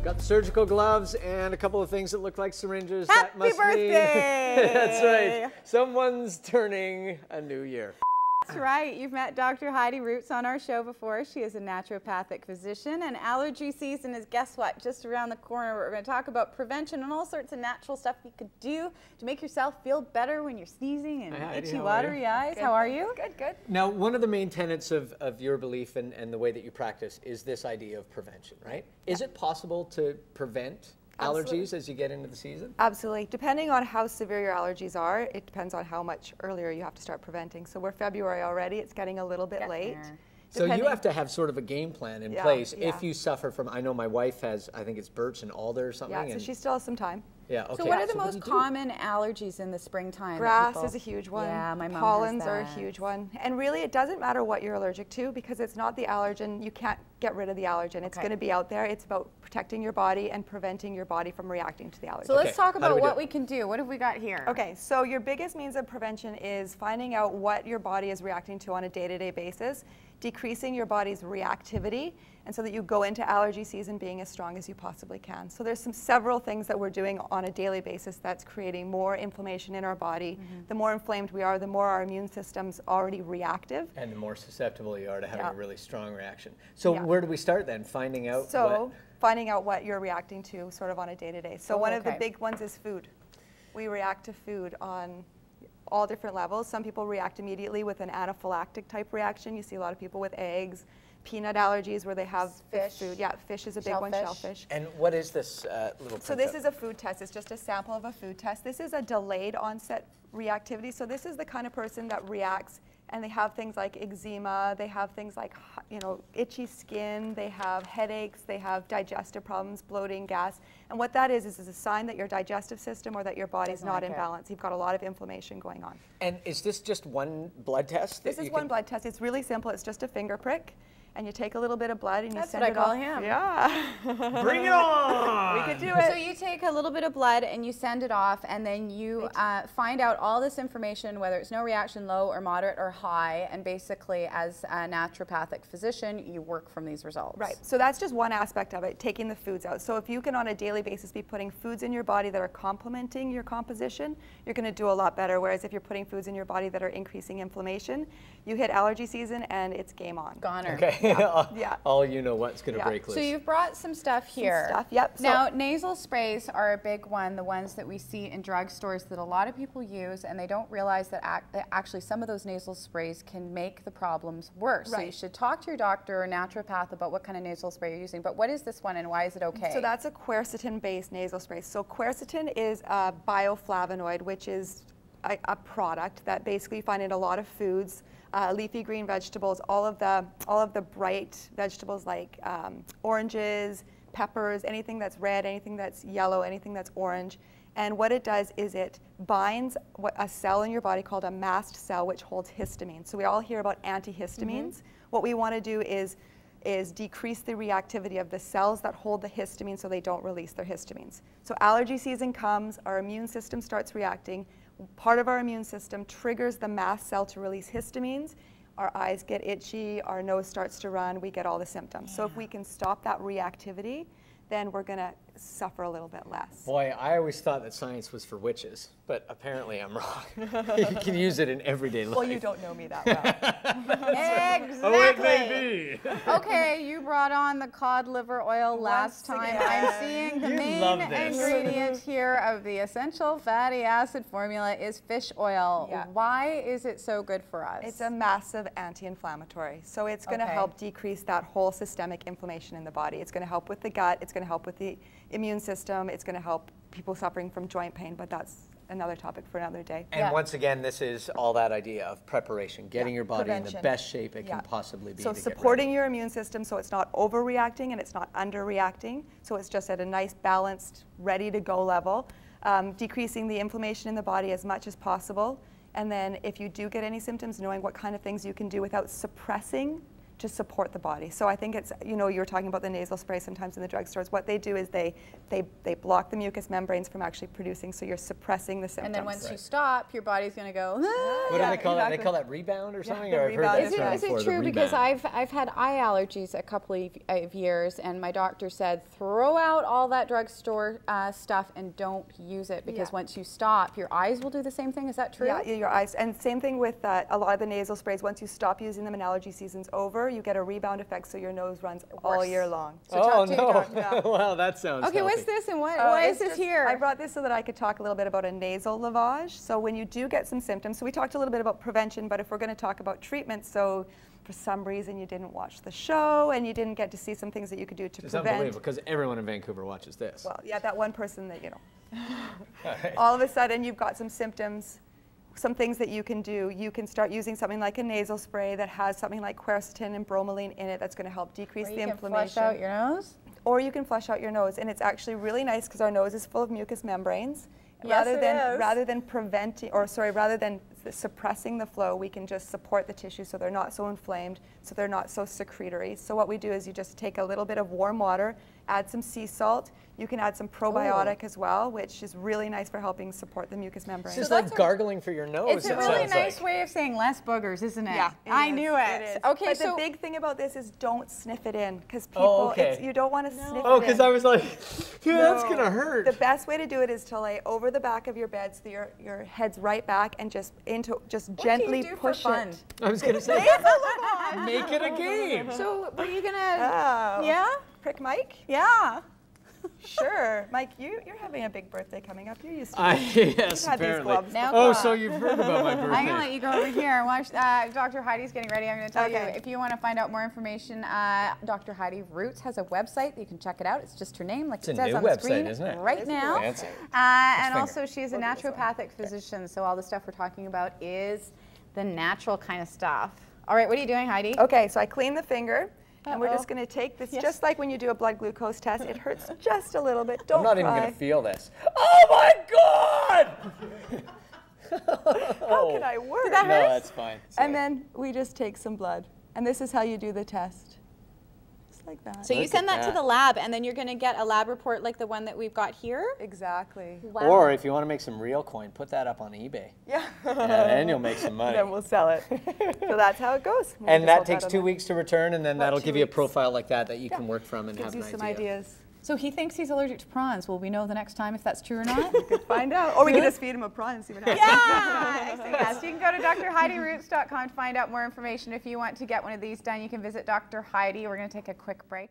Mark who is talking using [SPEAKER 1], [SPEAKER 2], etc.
[SPEAKER 1] Got the surgical gloves and a couple of things that look like syringes.
[SPEAKER 2] Happy
[SPEAKER 1] that must
[SPEAKER 2] birthday!
[SPEAKER 1] Mean, that's right. Someone's turning a new year.
[SPEAKER 2] That's right. You've met Dr. Heidi Rootes on our show before. She is a naturopathic physician, and allergy season is, guess what, just around the corner. We're going to talk about prevention and all sorts of natural stuff you could do to make yourself feel better when you're sneezing and itchy, watery eyes. How are you?
[SPEAKER 3] Good, good.
[SPEAKER 1] Now, one of the main tenets of your belief and the way that you practice is this idea of prevention, right? Is it possible to prevent allergies as you get into the season?
[SPEAKER 3] Absolutely. Depending on how severe your allergies are, it depends on how much earlier you have to start preventing. So we're February already. It's getting a little bit late.
[SPEAKER 1] So you have to have sort of a game plan in place if you suffer from, I know my wife has, I think it's birch and alder or something.
[SPEAKER 3] Yeah, so she still has some time.
[SPEAKER 1] Yeah, okay.
[SPEAKER 2] So what are the most common allergies in the springtime?
[SPEAKER 3] Grass is a huge one.
[SPEAKER 2] Yeah, my mom
[SPEAKER 3] Pollens
[SPEAKER 2] has
[SPEAKER 3] are a huge one. And really, it doesn't matter what you're allergic to because it's not the allergen. You can't get rid of the allergen. It's going to be out there. It's about protecting your body and preventing your body from reacting to the allergen.
[SPEAKER 2] So let's talk about what we can do. What have we got here?
[SPEAKER 3] Okay, so your biggest means of prevention is finding out what your body is reacting to on a day-to-day basis, decreasing your body's reactivity, and so that you go into allergy season being as strong as you possibly can. So there's several things that we're doing on a daily basis that's creating more inflammation in our body. The more inflamed we are, the more our immune system's already reactive.
[SPEAKER 1] And the more susceptible you are to having a really strong reaction. So where do we start then? Finding out
[SPEAKER 3] finding out what you're reacting to sort of on a day-to-day. So one of the big ones is food. We react to food on all different levels. Some people react immediately with an anaphylactic type reaction. You see a lot of people with eggs, peanut allergies where they have
[SPEAKER 2] fish.
[SPEAKER 3] Food. Yeah, fish is a big one, shellfish.
[SPEAKER 1] And what is this little
[SPEAKER 3] So this is a food test. It's just a sample of a food test. This is a delayed onset reactivity. So this is the kind of person that reacts and they have things like eczema, they have things like, itchy skin, they have headaches, they have digestive problems, bloating, gas. And what that is a sign that your digestive system or that your body's not in balance. You've got a lot of inflammation going on.
[SPEAKER 1] And is this just one blood test?
[SPEAKER 3] This is one blood test. It's really simple. It's just a finger prick. And you take a little bit of blood and you send it off.
[SPEAKER 2] That's what I call him.
[SPEAKER 3] Yeah.
[SPEAKER 1] Bring it on!
[SPEAKER 3] We could do it.
[SPEAKER 2] So you take a little bit of blood and you send it off, and then you find out all this information, whether it's no reaction, low or moderate or high, and basically as a naturopathic physician, you work from these results.
[SPEAKER 3] Right. So that's just one aspect of it, taking the foods out. So if you can on a daily basis be putting foods in your body that are complementing your composition, you're going to do a lot better. Whereas if you're putting foods in your body that are increasing inflammation, you hit allergy season and it's game on.
[SPEAKER 2] Goner.
[SPEAKER 1] Okay.
[SPEAKER 3] Yeah.
[SPEAKER 1] All you know what's going to break loose.
[SPEAKER 2] So you've brought some stuff here.
[SPEAKER 3] Some stuff, yep.
[SPEAKER 2] Now, nasal sprays are a big one, the ones that we see in drugstores that a lot of people use, and they don't realize that actually some of those nasal sprays can make the problems worse.
[SPEAKER 3] Right.
[SPEAKER 2] So you should talk to your doctor or naturopath about what kind of nasal spray you're using. But what is this one and why is it okay?
[SPEAKER 3] So that's a quercetin-based nasal spray. So quercetin is a bioflavonoid, which is a product that basically you find in a lot of foods. Leafy green vegetables, all of the bright vegetables like oranges, peppers, anything that's red, anything that's yellow, anything that's orange. And what it does is it binds a cell in your body called a mast cell, which holds histamine. So we all hear about antihistamines. What we want to do is decrease the reactivity of the cells that hold the histamine so they don't release their histamines. So allergy season comes, our immune system starts reacting. Part of our immune system triggers the mast cell to release histamines. Our eyes get itchy, our nose starts to run, we get all the symptoms. So if we can stop that reactivity, then we're going to suffer a little bit less.
[SPEAKER 1] Boy, I always thought that science was for witches, but apparently I'm wrong. You can use it in everyday life.
[SPEAKER 3] Well, you don't know me that well.
[SPEAKER 2] Exactly.
[SPEAKER 1] Oh, it may be.
[SPEAKER 2] Okay, you brought on the cod liver oil last time. I'm seeing the main ingredient here of the essential fatty acid formula is fish oil.
[SPEAKER 3] Yeah.
[SPEAKER 2] Why is it so good for us?
[SPEAKER 3] It's a massive anti-inflammatory. So it's going to help decrease that whole systemic inflammation in the body. It's going to help with the gut. It's going to help with the immune system. It's going to help people suffering from joint pain, but that's another topic for another day.
[SPEAKER 1] And once again, this is all that idea of preparation, getting your body in the best shape it can possibly be.
[SPEAKER 3] So supporting your immune system so it's not overreacting and it's not underreacting. So it's just at a nice balanced, ready to go level. Decreasing the inflammation in the body as much as possible. And then if you do get any symptoms, knowing what kind of things you can do without suppressing just support the body. So I think it's, you know, you were talking about the nasal spray sometimes in the drugstores. What they do is they block the mucous membranes from actually producing, so you're suppressing the symptoms.
[SPEAKER 2] And then once you stop, your body's going to go,
[SPEAKER 1] What do they call that? They call that rebound or something? Or I've heard that term
[SPEAKER 2] Is
[SPEAKER 1] before,
[SPEAKER 2] it
[SPEAKER 1] the
[SPEAKER 2] true? Because
[SPEAKER 1] rebound.
[SPEAKER 2] I've had eye allergies a couple of years, and my doctor said throw out all that drugstore stuff and don't use it, because once you stop, your eyes will do the same thing. Is that true?
[SPEAKER 3] Yeah, your eyes. And same thing with a lot of the nasal sprays. Once you stop using them and allergy season's over, you get a rebound effect, so your nose runs all year long.
[SPEAKER 2] So
[SPEAKER 1] Oh,
[SPEAKER 2] talk to your doctor.
[SPEAKER 1] no. Well, that sounds
[SPEAKER 2] Okay,
[SPEAKER 1] healthy.
[SPEAKER 2] what's this and why is this here?
[SPEAKER 3] I brought this so that I could talk a little bit about a nasal lavage. So when you do get some symptoms, so we talked a little bit about prevention, but if we're going to talk about treatment, so for some reason you didn't watch the show and you didn't get to see some things that you could do to
[SPEAKER 1] It's
[SPEAKER 3] prevent.
[SPEAKER 1] unbelievable, because everyone in Vancouver watches this.
[SPEAKER 3] Well, yeah, that one person that, you know, all of a sudden you've got some symptoms, some things that you can do. You can start using something like a nasal spray that has something like quercetin and bromelain in it that's going to help decrease the inflammation.
[SPEAKER 2] Flush out your nose?
[SPEAKER 3] Or you can flush out your nose, and it's actually really nice because our nose is full of mucous membranes.
[SPEAKER 2] Yes,
[SPEAKER 3] Rather than preventing, or sorry, rather than suppressing the flow, we can just support the tissue so they're not so inflamed, so they're not so secretory. So what we do is you just take a little bit of warm water, add some sea salt. You can add some probiotic as well, which is really nice for helping support the mucous membrane.
[SPEAKER 1] It's just like gargling for your nose.
[SPEAKER 2] It's a really nice way of saying less boogers, isn't it?
[SPEAKER 3] Yeah,
[SPEAKER 2] I knew it.
[SPEAKER 3] is.
[SPEAKER 2] Okay,
[SPEAKER 3] but
[SPEAKER 2] so
[SPEAKER 3] the big thing about this is don't sniff it in, because people, you don't want to sniff it in.
[SPEAKER 1] Oh, because I was like, yeah, that's going to hurt.
[SPEAKER 3] The best way to do it is to lay over the back of your bed so your head's right back and just gently push it.
[SPEAKER 1] I was going to say, make it a game.
[SPEAKER 2] So were you gonna? Yeah.
[SPEAKER 3] Prick Mike?
[SPEAKER 2] Yeah.
[SPEAKER 3] Sure. Mike, you're having a big birthday coming up. You're used to
[SPEAKER 1] Yes,
[SPEAKER 3] You've had these
[SPEAKER 1] apparently.
[SPEAKER 3] gloves
[SPEAKER 2] Now
[SPEAKER 1] Oh,
[SPEAKER 2] come
[SPEAKER 1] so
[SPEAKER 2] on.
[SPEAKER 1] you've heard about my birthday.
[SPEAKER 2] I'm going to let you go over here and watch. Dr. Heidi's getting ready. I'm going to tell you, if you want to find out more information, Dr. Heidi Rootes has a website. You can check it out. It's just her name, like
[SPEAKER 1] It's
[SPEAKER 2] it
[SPEAKER 1] a
[SPEAKER 2] says
[SPEAKER 1] new
[SPEAKER 2] on the
[SPEAKER 1] website,
[SPEAKER 2] screen
[SPEAKER 1] isn't it?
[SPEAKER 2] right now.
[SPEAKER 1] Fancy.
[SPEAKER 2] And also, she is a naturopathic physician, so all the stuff we're talking about is the natural kind of stuff. All right, what are you doing, Heidi?
[SPEAKER 3] Okay, so I clean the finger. And we're just going to take this, just like when you do a blood glucose test. It hurts just a little bit. Don't
[SPEAKER 1] I'm not
[SPEAKER 3] cry.
[SPEAKER 1] even going to feel this. Oh my God!
[SPEAKER 3] How can I work?
[SPEAKER 2] Did that
[SPEAKER 1] No,
[SPEAKER 2] hurt?
[SPEAKER 1] that's fine.
[SPEAKER 3] And then we just take some blood. And this is how you do the test. Just like that.
[SPEAKER 2] So you send that to the lab, and then you're going to get a lab report like the one that we've got here?
[SPEAKER 3] Exactly.
[SPEAKER 2] Wow.
[SPEAKER 1] Or if you want to make some real coin, put that up on eBay.
[SPEAKER 3] Yeah.
[SPEAKER 1] And then you'll make some money.
[SPEAKER 3] Then we'll sell it. So that's how it goes. We'll
[SPEAKER 1] And
[SPEAKER 3] just
[SPEAKER 1] that
[SPEAKER 3] hold
[SPEAKER 1] takes
[SPEAKER 3] on
[SPEAKER 1] 2
[SPEAKER 3] there.
[SPEAKER 1] weeks to return, and then that'll
[SPEAKER 3] 2
[SPEAKER 1] give you a
[SPEAKER 3] weeks.
[SPEAKER 1] profile like that you can work from and
[SPEAKER 3] Gives
[SPEAKER 1] have
[SPEAKER 3] you
[SPEAKER 1] an
[SPEAKER 3] some
[SPEAKER 1] idea.
[SPEAKER 3] ideas.
[SPEAKER 2] So he thinks he's allergic to prawns. Will we know the next time if that's true or not?
[SPEAKER 3] Find out. Or we can just feed him a prawn and see what happens.
[SPEAKER 2] Yes, you can go to drheidiroots.com to find out more information. If you want to get one of these done, you can visit Dr. Heidi. We're going to take a quick break.